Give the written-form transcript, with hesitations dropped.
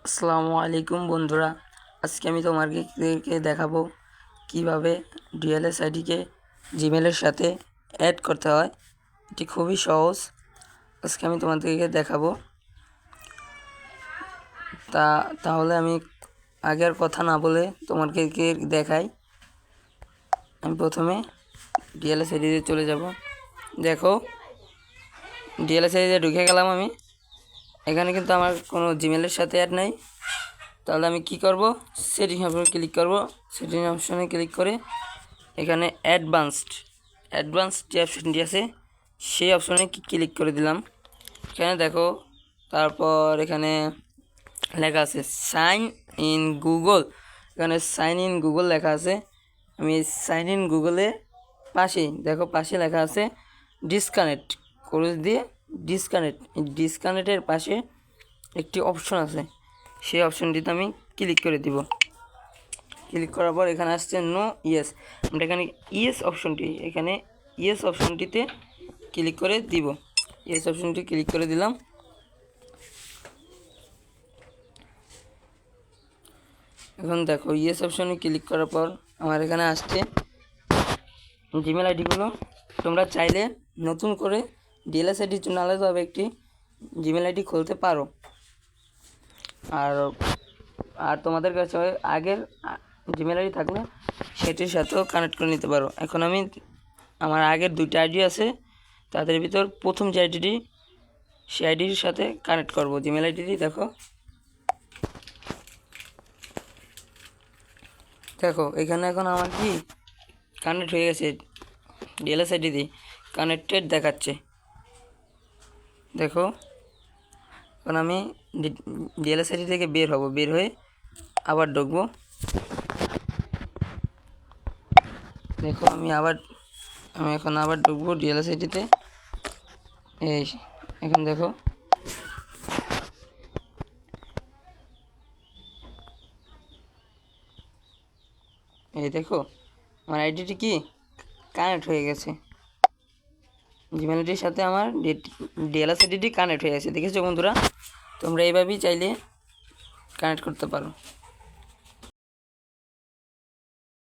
আসসালামু আলাইকুম বন্ধুরা, আজকে আমি তোমাদেরকে দেখাবো কিভাবে ডিএলএস আইডিকে জিমেলের সাথে অ্যাড করতে হয়। এটি খুবই সহজ। আজকে আমি তোমাদেরকে দেখাবো। তাহলে আমি আগের কথা না বলে তোমাদেরকে দেখাই। আমি প্রথমে ডিএলএস আইডিতে চলে যাব। দেখো, ডিএলএস আইডিতে ঢুকে গেলাম আমি। এখানে কিন্তু আমার কোনো জিমেলের সাথে অ্যাড নাই। তাহলে আমি কি করব, সেটিং অপশনে ক্লিক করব। সেটিং অপশনে ক্লিক করে এখানে অ্যাডভান্সড যে অপশনটি আছে সেই অপশনে ক্লিক করে দিলাম। এখানে দেখো, তারপর এখানে লেখা আছে সাইন ইন গুগল। এখানে সাইন ইন গুগল লেখা আছে। আমি সাইন ইন গুগলে পাশে লেখা আছে ডিসকানেক্ট করে দিয়ে ডিসকানেক্টের পাশে একটি অপশন আছে, সেই অপশনটিতে আমি ক্লিক করে দিব। ক্লিক করার পর এখানে আসছে নো ইয়েস। আমরা এখানে ইয়েস অপশনটিতে ক্লিক করে দিব। ইয়েস অপশনটি ক্লিক করে দিলাম। এখন দেখো, ইয়েস অপশনে ক্লিক করার পর আমার এখানে আসছে জিমেল আইডিগুলো। তোমরা চাইলে নতুন করে ডিএলএস আইডির জন্য আলাদাভাবে একটি জিমেল আইডি খুলতে পারো। আর তোমাদের কাছে আগের জিমেল আইডি থাকলে সেটির সাথেও কানেক্ট করে নিতে পারো। এখন আমি আমার আগের দুইটা আইডি আছে, তাদের ভিতর প্রথম যে আইডিটি, সেই আইডির সাথে কানেক্ট করব জিমেল আইডিটি। দেখো এখানে এখন আমার কি কানেক্ট হয়ে গেছে, ডিএলএস আইডি কানেক্টেড দেখাচ্ছে। দেখো, এখন আমি ডিএলএস আইডি থেকে বের হয়ে আবার ঢুকবো। দেখো, আমি এখন আবার ঢুকবো ডিএলএস আইডিতে। এখন দেখো, দেখো আমার আইডিটি কি কানেক্ট হয়ে গেছে। জিমেল আইডির সাথে আমার ডিএলএস আইডিটি কানেক্ট হয়ে গেছে। দেখেছো বন্ধুরা, তোমরা এইভাবেই চাইলে কানেক্ট করতে পারো।